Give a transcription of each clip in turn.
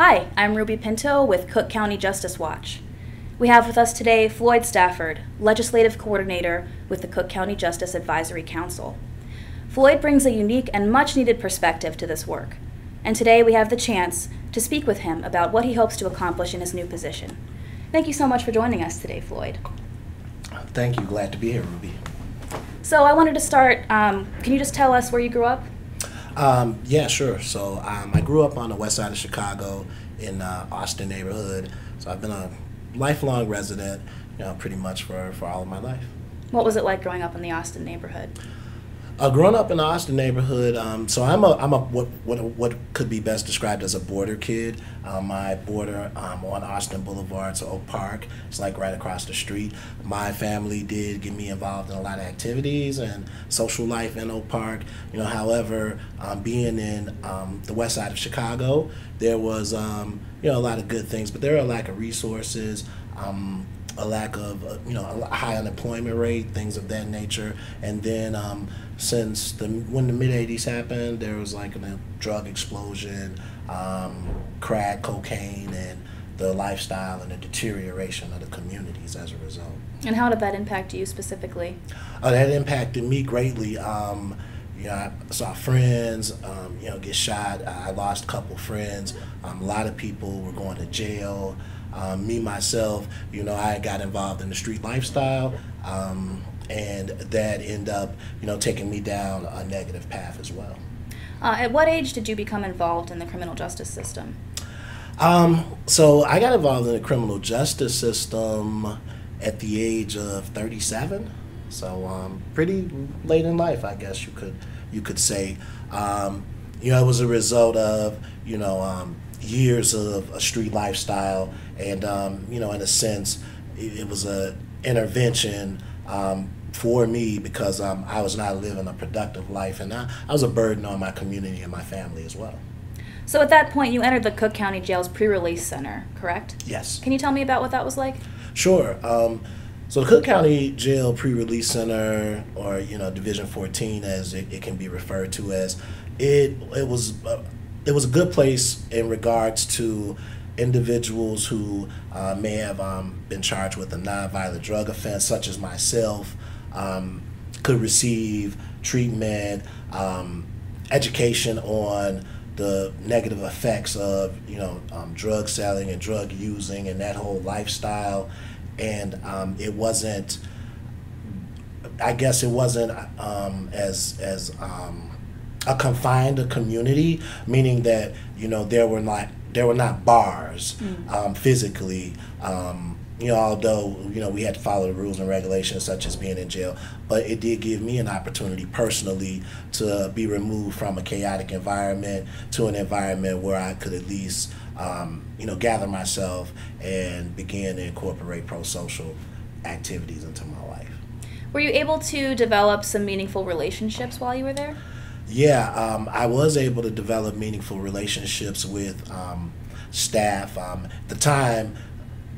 Hi, I'm Ruby Pinto with Cook County Justice Watch. We have with us today Floyd Stafford, Legislative Coordinator with the Cook County Justice Advisory Council. Floyd brings a unique and much-needed perspective to this work, and today we have the chance to speak with him about what he hopes to accomplish in his new position. Thank you so much for joining us today, Floyd. Thank you. Glad to be here, Ruby. So I wanted to start, can you just tell us where you grew up? Yeah, sure. So I grew up on the west side of Chicago in Austin neighborhood. So I've been a lifelong resident, pretty much for all of my life. What was it like growing up in the Austin neighborhood? Growing up in the Austin neighborhood, so I'm a what could be best described as a border kid. I border on Austin Boulevard, so Oak Park. It's like right across the street. My family did get me involved in a lot of activities and social life in Oak Park. However, being in the west side of Chicago, there was a lot of good things, but there were a lack of resources. A lack of, a high unemployment rate, things of that nature. And then since when the mid-'80s happened, there was like a drug explosion, crack, cocaine, and the lifestyle and the deterioration of the communities as a result. And how did that impact you specifically? That impacted me greatly. I saw friends, get shot. I lost a couple friends. A lot of people were going to jail. Me, myself, I got involved in the street lifestyle, and that ended up, taking me down a negative path as well. At what age did you become involved in the criminal justice system? So I got involved in the criminal justice system at the age of 37. So pretty late in life, I guess you could say. It was a result of years of a street lifestyle, and in a sense, it was a intervention for me because I was not living a productive life, and I was a burden on my community and my family as well. So at that point, you entered the Cook County Jail's pre-release center, correct? Yes. Can you tell me about what that was like? Sure. So the Cook County Jail Pre-Release Center, or Division 14 as it can be referred to as, it was a good place in regards to individuals who may have been charged with a nonviolent drug offense, such as myself, could receive treatment, education on the negative effects of drug selling and drug using and that whole lifestyle. And it wasn't as a confined community, meaning that there were not bars physically. Although we had to follow the rules and regulations such as being in jail, but it did give me an opportunity personally to be removed from a chaotic environment to an environment where I could at least gather myself and begin to incorporate pro-social activities into my life. Were you able to develop some meaningful relationships while you were there? Yeah, I was able to develop meaningful relationships with staff. At the time,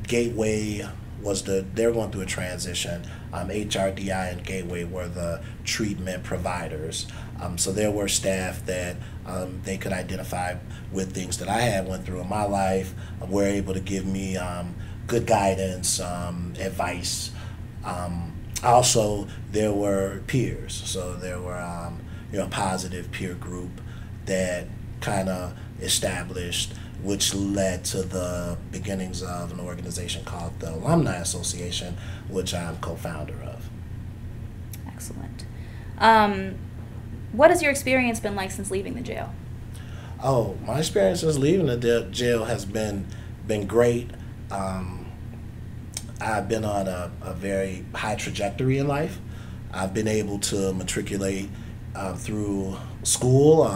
Gateway they were going through a transition. HRDI and Gateway were the treatment providers. So there were staff that they could identify with things that I had went through in my life, were able to give me good guidance, advice. Also, there were peers. So there were a positive peer group that kind of established, which led to the beginnings of an organization called the Alumni Association, which I'm co-founder of. Excellent. What has your experience been like since leaving the jail? Oh, my experience since leaving the jail has been great. I've been on a very high trajectory in life. I've been able to matriculate through school,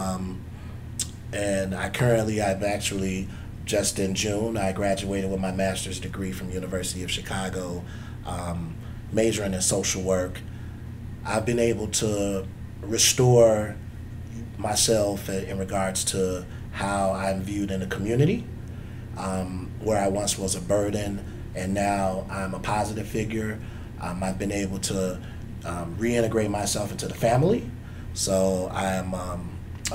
and I've actually, just in June, I graduated with my master's degree from University of Chicago, majoring in social work. I've been able to restore myself in regards to how I'm viewed in the community, where I once was a burden and now I'm a positive figure. I've been able to reintegrate myself into the family. So I'm a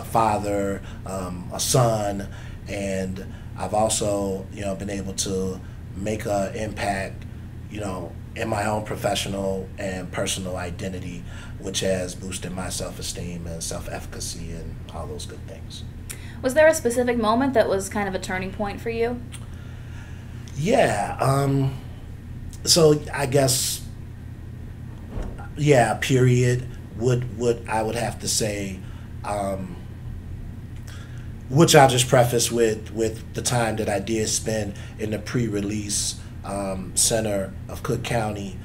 father, a son, and I've also, been able to make an impact, in my own professional and personal identity, which has boosted my self-esteem and self-efficacy and all those good things. Was there a specific moment that was kind of a turning point for you? Yeah. So I guess, yeah, period. Would I would have to say, which I'll just preface with the time that I did spend in the pre-release center of Cook County.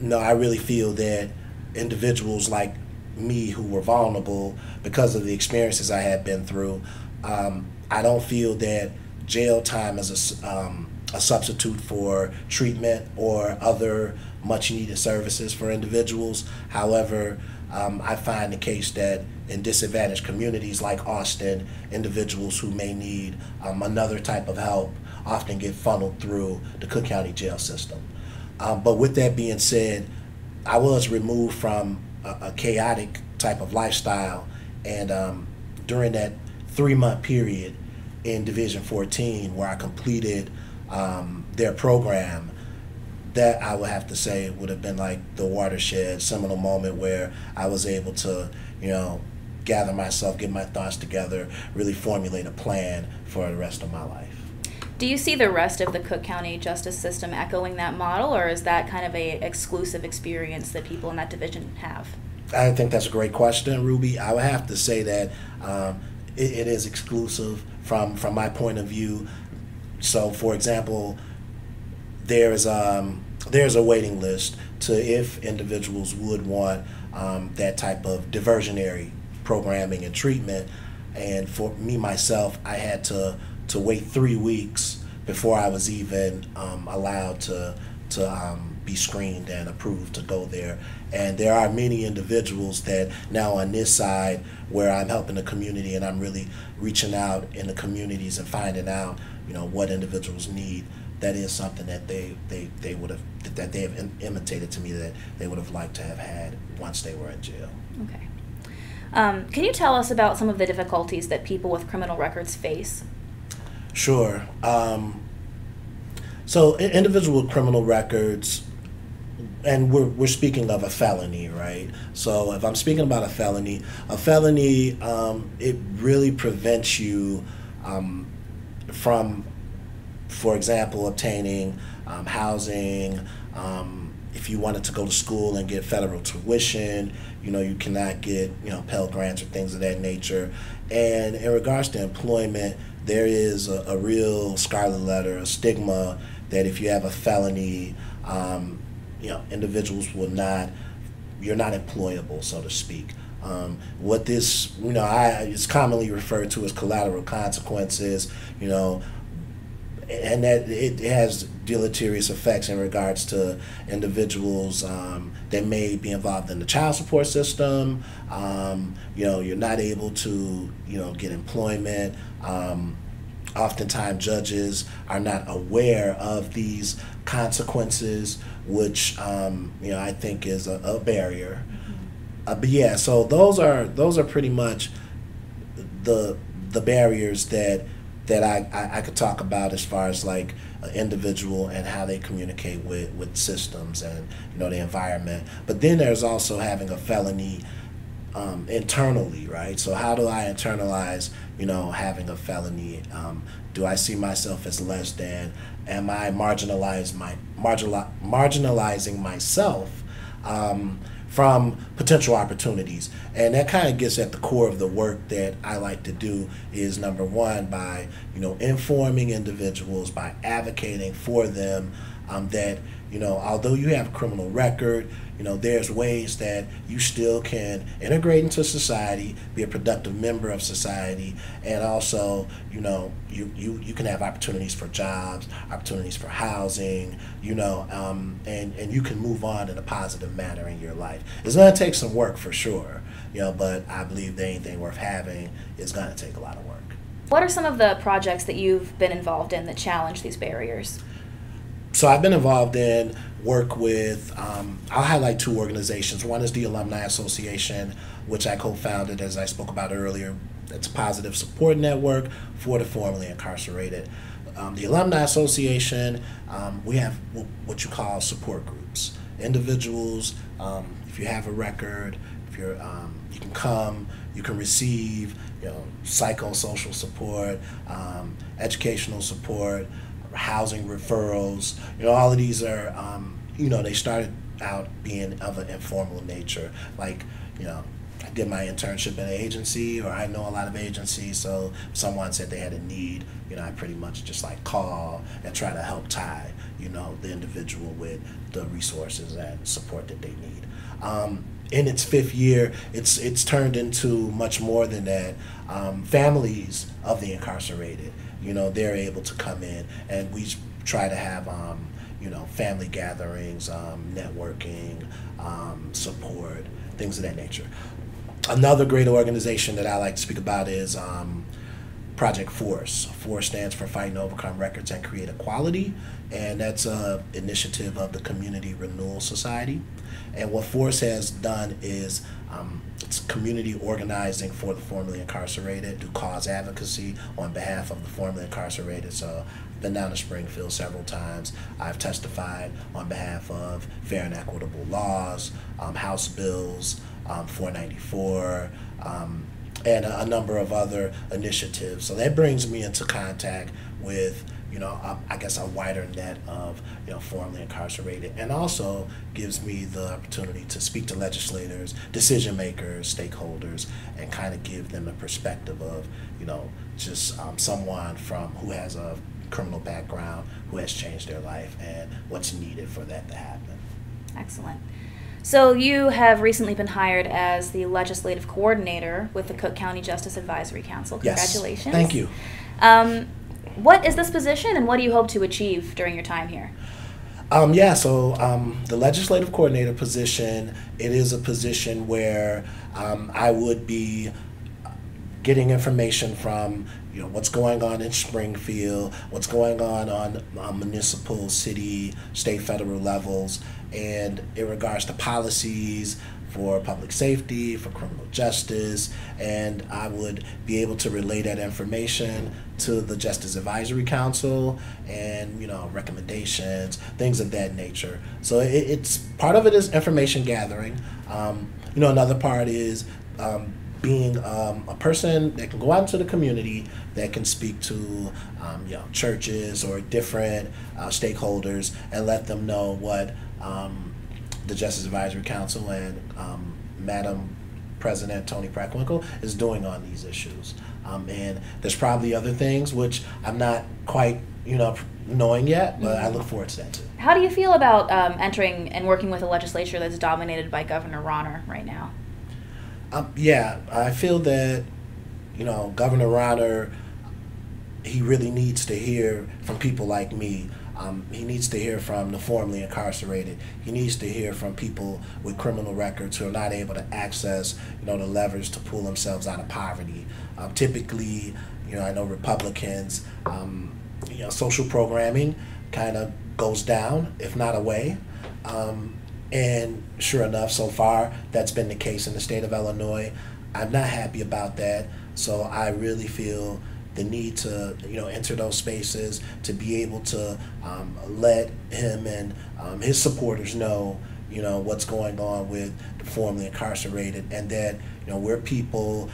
No, I really feel that individuals like me who were vulnerable because of the experiences I had been through, I don't feel that jail time is a substitute for treatment or other much needed services for individuals. However, I find the case that in disadvantaged communities like Austin, individuals who may need another type of help often get funneled through the Cook County jail system. But with that being said, I was removed from a chaotic type of lifestyle, and during that 3-month period in Division 14 where I completed their program, that I would have to say would have been like the watershed, seminal moment where I was able to, gather myself, get my thoughts together, really formulate a plan for the rest of my life. Do you see the rest of the Cook County justice system echoing that model, or is that kind of a exclusive experience that people in that division have? I think that's a great question, Ruby. I would have to say that it is exclusive from my point of view. So, for example, there's a waiting list to if individuals would want that type of diversionary programming and treatment. And for me, myself, I had to wait 3 weeks before I was even allowed to be screened and approved to go there. And there are many individuals that now on this side where I'm helping the community and I'm really reaching out in the communities and finding out, what individuals need. That is something that they have imitated to me that they would have liked to have had once they were in jail. Okay. Can you tell us about some of the difficulties that people with criminal records face? Sure. So individual with criminal records, and we're speaking of a felony, right? So if I'm speaking about a felony, it really prevents you from, for example, obtaining housing. If you wanted to go to school and get federal tuition, you cannot get, Pell Grants or things of that nature. And in regards to employment, there is a real scarlet letter, a stigma that if you have a felony, individuals you're not employable, so to speak. What this, it's commonly referred to as collateral consequences, and that it has deleterious effects in regards to individuals that may be involved in the child support system. You're not able to, get employment. Oftentimes judges are not aware of these consequences, which I think is a barrier. But yeah, so those are pretty much the barriers that I could talk about as far as like an individual and how they communicate with systems and the environment. But then there's also having a felony internally, right? So how do I internalize having a felony? Do I see myself as less than? Am I marginalizing myself from potential opportunities? And that kind of gets at the core of the work that I like to do is, number one, by informing individuals, by advocating for them, that although you have a criminal record, there's ways that you still can integrate into society, be a productive member of society, and also you can have opportunities for jobs, opportunities for housing, and you can move on in a positive manner in your life. It's going to take some work for sure, but I believe that anything worth having is going to take a lot of work. What are some of the projects that you've been involved in that challenge these barriers? So I've been involved in work with, I'll highlight 2 organizations. One is the Alumni Association, which I co-founded, as I spoke about earlier, It's a positive support network for the formerly incarcerated. The Alumni Association, we have what you call support groups. Individuals, if you have a record, if you're, you can come, you can receive, psychosocial support, educational support, housing referrals. All of these are, they started out being of an informal nature. Like, I did my internship in an agency, or I know a lot of agencies, so if someone said they had a need, I pretty much just like call and try to help tie, the individual with the resources and support that they need. In its 5th year, it's turned into much more than that. Families of the incarcerated, they're able to come in, and we try to have, family gatherings, networking, support, things of that nature. Another great organization that I like to speak about is Project FORCE. FORCE stands for Fight and Overcome Records and Create Equality, and that's an initiative of the Community Renewal Society. And what FORCE has done is it's community organizing for the formerly incarcerated, do cause advocacy on behalf of the formerly incarcerated. So I've been down to Springfield several times. I've testified on behalf of fair and equitable laws, House bills, 494, and a number of other initiatives. So that brings me into contact with, I guess a wider net of, formerly incarcerated, and also gives me the opportunity to speak to legislators, decision makers, stakeholders, and kind of give them a perspective of, just someone who has a criminal background, who has changed their life, and what's needed for that to happen. Excellent. So you have recently been hired as the legislative coordinator with the Cook County Justice Advisory Council. Congratulations. Yes, thank you. What is this position, and what do you hope to achieve during your time here? The legislative coordinator position, it is a position where I would be getting information from what's going on in Springfield, what's going on municipal, city, state, federal levels, and in regards to policies for public safety, for criminal justice, and I would be able to relay that information to the Justice Advisory Council and recommendations, things of that nature. So it's part of it is information gathering. Another part is being a person that can go out into the community, that can speak to churches or different stakeholders and let them know what the Justice Advisory Council and Madam President Toni Preckwinkle is doing on these issues. And there's probably other things which I'm not quite knowing yet, but I look forward to that too. How do you feel about entering and working with a legislature that's dominated by Governor Rauner right now? I feel that, Governor Rauner, he really needs to hear from people like me. He needs to hear from the formerly incarcerated. He needs to hear from people with criminal records who are not able to access, the levers to pull themselves out of poverty. Typically, I know Republicans, social programming kind of goes down, if not away. And sure enough, so far, that's been the case in the state of Illinois. I'm not happy about that, so I really feel the need to, enter those spaces, to be able to let him and his supporters know, what's going on with the formerly incarcerated, and that, we're people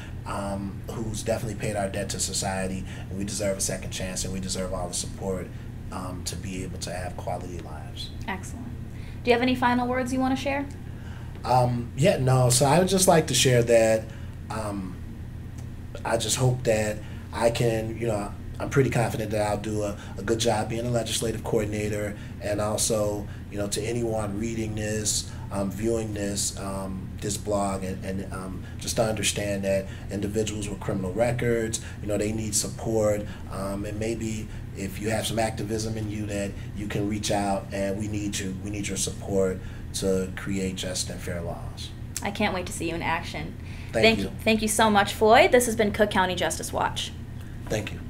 who's definitely paid our debt to society, and we deserve a second chance, and we deserve all the support to be able to have quality lives. Excellent. Do you have any final words you want to share? So I would just like to share that I just hope that I can, I'm pretty confident that I'll do a good job being a legislative coordinator, and also, to anyone reading this, viewing this blog, and just to understand that individuals with criminal records, they need support, and maybe if you have some activism in you, that you can reach out, and we need your support to create just and fair laws. I can't wait to see you in action. Thank you. Thank you so much, Floyd. This has been Cook County Justice Watch. Thank you.